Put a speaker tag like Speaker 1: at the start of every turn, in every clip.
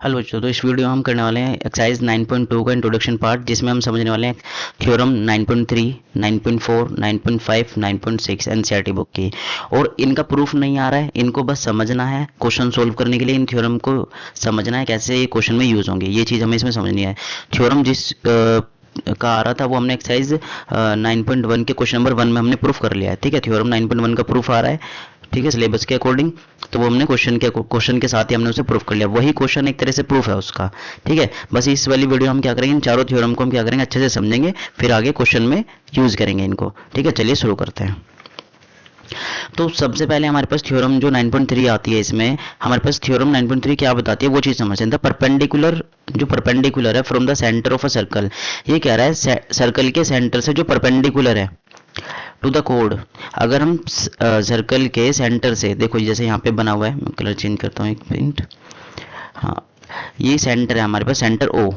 Speaker 1: Hello बच्चों, तो इस वीडियो में हम करने वाले हैं एक्सरसाइज 9.2 का इंट्रोडक्शन पार्ट, जिसमें हम समझने वाले हैं थ्योरम 9.3, 9.4, 9.5, 9.6 एनसीईआरटी बुक की। और इनका प्रूफ नहीं आ रहा है, इनको बस समझना है। क्वेश्चन सोल्व करने के लिए इन थ्योरम को समझना है, कैसे ये क्वेश्चन में यूज होंगे, ये चीज़ हमें इसमें समझनी है। थ्योरम जिस का आ रहा था वो हमने एक्सरसाइज 9.1 के क्वेश्चन नंबर 1 में हमने प्रूफ कर लिया है। ठीक है, थ्योरम 9.1 का प्रूफ आ रहा है, ठीक है, सिलेबस के अकॉर्डिंग। तो वो हमने क्वेश्चन के साथ ही हमने उसे प्रूफ कर लिया। वही क्वेश्चन एक तरह से प्रूफ है उसका। ठीक है, बस इस वाली वीडियो हम क्या करेंगे, इन चारों थ्योरम को हम क्या करेंगे, अच्छे से समझेंगे, फिर आगे क्वेश्चन में यूज करेंगे इनको। ठीक है, चलिए शुरू करते हैं। तो सबसे पहले हमारे पास थ्योरम जो 9.3 आती है, इसमें हमारे पास थ्योरम 9.3 क्या बताती है वो चीज़ समझते हैं। द परपेंडिकुलर, जो परपेंडिकुलर है from the centre of a circle, ये कह रहा है सर्कल के सेंटर से जो परपेंडिकुलर है टू द कोड। अगर हम सर्कल के सेंटर से, देखो जैसे यहाँ पे बना हुआ है, मैं कलर चेंज करता हूँ एक मिनट। हाँ, ये सेंटर है हमारे पास, सेंटर ओ।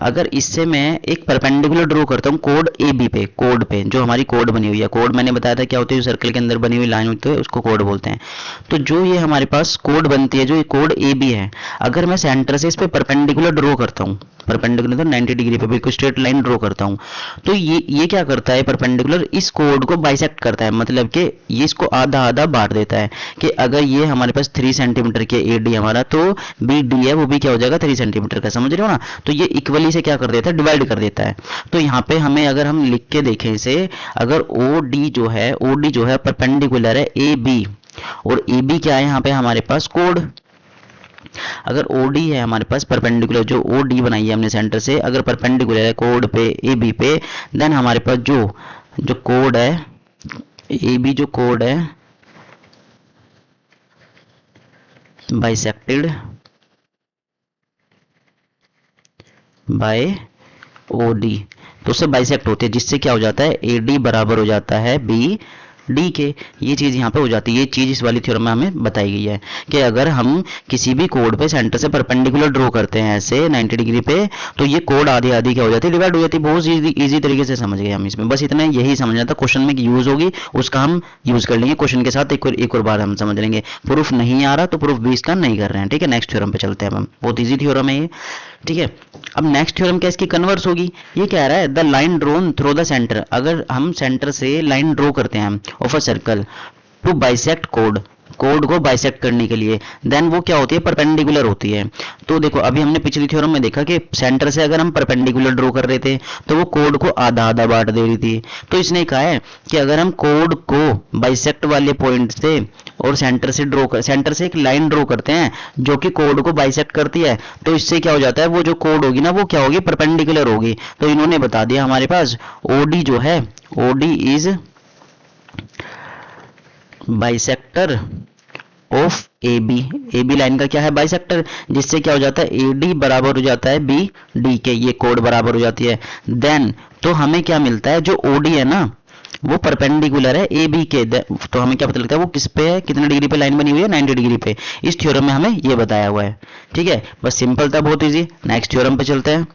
Speaker 1: अगर इससे मैं एक परपेंडिकुलर ड्रॉ करता हूँ कोड ए बी पे, कोड पे जो हमारी कोड बनी हुई है, कोड मैंने बताया था क्या होती है, जो सर्कल के अंदर बनी हुई लाइन होती है उसको कोड बोलते हैं। तो जो ये हमारे पास कोड बनती है, जो ये कोड ए बी है, अगर मैं सेंटर से इस पे परपेंडिकुलर ड्रॉ करता हूँ, परपेंडिकुलर तो 90 डिग्री पे बिल्कुल स्ट्रेट लाइन ड्रॉ करता हूँ, तो ये क्या करता है, परपेंडिकुलर इस कोड को बाइसेक्ट करता है, मतलब कि ये इसको आधा आधा बांट देता है। कि अगर ये हमारे पास 3 सेंटीमीटर के ए डी हमारा, तो बी डी है वो भी क्या हो जाएगा 3 सेंटीमीटर का, समझ रहे हो ना। तो ये इक्वली से क्या कर देता है, डिवाइड कर देता है। तो यहाँ पे हमें अगर हम लिख के देखें इसे, अगर ओ डी जो है परपेंडिकुलर है ए बी, और ए बी क्या है यहाँ पे हमारे पास कोड। अगर ओ डी है हमारे पास परपेंडिकुलर, जो ओ डी बनाई है हमने सेंटर से, अगर परपेंडिकुलर है कोड पे ए बी पे, देन हमारे पास जो जो कोड है ए बी, जो कोड है बाइसेक्टेड बाय ओ डी, तो उससे बाइसेक्ट होती है, जिससे क्या हो जाता है, ए डी बराबर हो जाता है बी डी के। ये चीज़ यहाँ पे हो जाती है, ये चीज़ इस वाली थ्योरम में हमें बताई गई है कि अगर हम किसी भी कोड पे सेंटर से परपेंडिकुलर ड्रॉ करते हैं ऐसे 90 डिग्री पे, तो ये कोड आधी आधी क्या हो जाती है, डिवाइड हो जाती है। बहुत इजी तरीके से समझ गए हम इसमें, बस इतना यही समझना था। क्वेश्चन में यूज होगी उसका हम यूज कर लेंगे क्वेश्चन के साथ, एक और बार हम समझ लेंगे। प्रूफ नहीं आ रहा तो प्रूफ भी इसका नहीं कर रहे हैं। ठीक है, नेक्स्ट थ्योरम पे चलते हैं हम, बहुत ईजी थ्योरम है ये। ठीक है, अब नेक्स्ट थ्योरम क्या इसकी कन्वर्स होगी। ये कह रहा है the line drawn through the centre, अगर हम सेंटर से लाइन ड्रॉ करते हैं of a circle to bisect कोड, कोड को बाइसेक्ट करने के लिए, देन वो क्या होती है, परपेंडिकुलर होती है। तो देखो अभी हमने पिछली थ्योरम में देखा कि सेंटर से अगर हम परपेंडिकुलर ड्रॉ कर रहे थे तो वो कोड को आधा आधा बांट दे रही थी। तो इसने कहा है कि अगर हम कोड को बाइसेक्ट वाले पॉइंट से और सेंटर से एक लाइन ड्रॉ करते हैं जो कि कोड को बाइसेक्ट करती है, तो इससे क्या हो जाता है, वो जो कोड होगी ना वो क्या होगी, परपेंडिकुलर होगी। तो इन्होंने बता दिया हमारे पास ओडी जो है, OD is bisector of A B, A B line का क्या है, बाइसेक्टर, जिससे क्या हो जाता है, ए डी बराबर हो जाता है बी डी के, ये कोड बराबर हो जाती है। देन तो हमें क्या मिलता है, जो ओ डी है ना वो परपेंडिकुलर है ए बी के, तो हमें क्या पता लगता है वो किस पे है, कितने डिग्री पे लाइन बनी हुई है, 90 डिग्री पे। इस थ्योरम में हमें ये बताया हुआ है। ठीक है, बस सिंपल था, बहुत इजी। नेक्स्ट थ्योरम पे चलते हैं।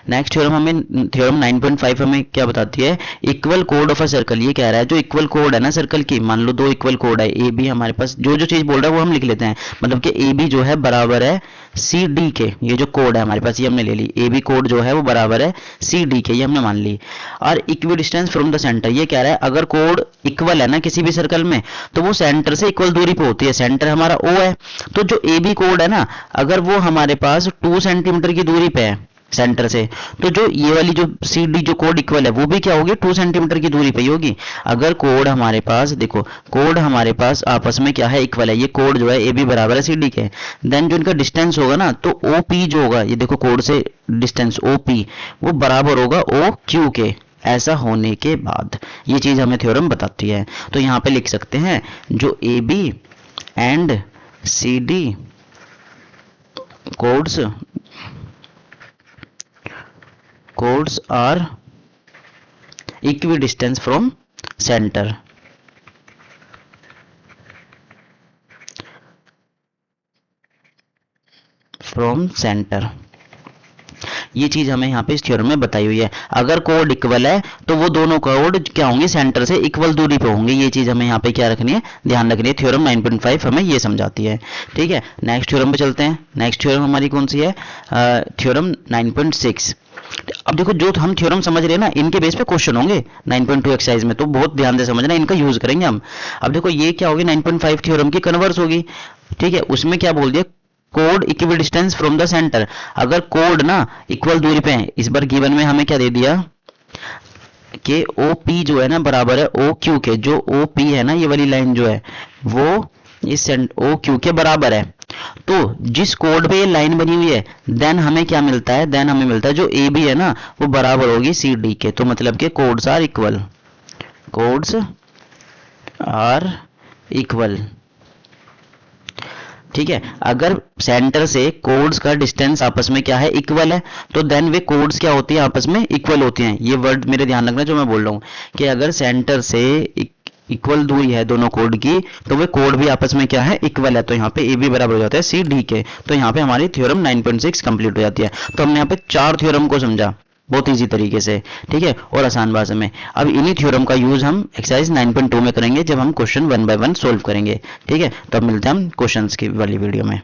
Speaker 1: नेक्स्ट थ्योरम हमें, थ्योरम 9.5 हमें क्या बताती है, equal code of a circle. ये कह रहा है जो इक्वल कोड है ना सर्कल की, मान लो दो इक्वल कोड है ए बी, हमारे पास जो जो चीज बोल रहा है वो हम लिख लेते हैं, मतलब कि ए बी जो है बराबर है सी डी के, ये जो कोड है हमारे पास ये हमने ले ली, ए बी कोड जो है वो बराबर है सी डी के, ये हमने मान ली। और equi distance from the centre, ये कह रहा है अगर कोड इक्वल है ना किसी भी सर्कल में, तो वो सेंटर से इक्वल दूरी पे होती है। सेंटर हमारा ओ है, तो जो ए बी कोड है ना, अगर वो हमारे पास 2 सेंटीमीटर की दूरी पे है सेंटर से, तो जो ये वाली जो सी डी जो कोड इक्वल है वो भी क्या होगी, 2 सेंटीमीटर की दूरी पे ही होगी। अगर कोड हमारे पास, देखो कोड हमारे पास आपस में क्या है, इक्वल है, ये कोड जो है ए बी बराबर है सी डी के, देन जो इनका डिस्टेंस होगा ना, तो ओ पी जो होगा, ये देखो कोड से डिस्टेंस ओ पी वो बराबर होगा ओ क्यू के। ऐसा होने के बाद ये चीज हमें थ्योरम बताती है। तो यहाँ पे लिख सकते हैं जो A B and C D codes are equidistant from center, ये चीज हमें यहाँ पे इस थ्योरम में बताई हुई है। अगर कोड इक्वल है तो वो दोनों कोड क्या होंगे, सेंटर से इक्वल दूरी पे होंगे। ये चीज हमें यहाँ पे क्या रखनी है, ध्यान रखनी है। थ्योरम 9.5 हमें ये समझाती है। ठीक है, नेक्स्ट थ्योरम पे चलते हैं। नेक्स्ट थ्योरम हमारी कौन सी है, थ्योरम 9.6। अब देखो जो हम थ्योरम समझ रहे हैं ना, इनके बेस पे क्वेश्चन होंगे 9.2 एक्सरसाइज में, तो बहुत ध्यान से समझना, इनका यूज करेंगे हम। अब देखो ये क्या होगी, 9.5 थ्योरम की कन्वर्स होगी। ठीक है, उसमें क्या बोल दिया, code equal distance from the centre. अगर कोड ना इक्वल दूरी पे है, इस बार गिवन में हमें क्या दे दिया कि ओ पी जो है ना बराबर है ओ क्यू के। जो ओ पी है ना, ये वाली लाइन जो है वो इस ओ क्यू के बराबर है। तो जिस कोड पे ये लाइन बनी हुई है, देन हमें क्या मिलता है, देन हमें मिलता है जो ए बी है ना वो बराबर होगी सी डी के। तो मतलब कि chords are equal, chords are equal. ठीक है, अगर सेंटर से कोड्स का डिस्टेंस आपस में क्या है, इक्वल है, तो देन वे कोड्स क्या होती है, आपस में इक्वल होती हैं। ये वर्ड मेरे ध्यान रखना जो मैं बोल रहा हूँ, कि अगर सेंटर से इक्वल दूरी है दोनों कोड की, तो वे कोड भी आपस में क्या है, इक्वल है। तो यहाँ पे ए बी बराबर हो जाता है सी डी के। तो यहाँ पे हमारी थ्योरम 9.6 कंप्लीट हो जाती है। तो हमने यहाँ पे 4 थ्योरम को समझा बहुत इजी तरीके से, ठीक है, और आसान भाषा में। अब इन्हीं थ्योरम का यूज हम एक्सरसाइज 9.2 में करेंगे, जब हम क्वेश्चन 1 बाय 1 सोल्व करेंगे। ठीक है, तो अब मिलते हैं हम क्वेश्चंस की वाली वीडियो में।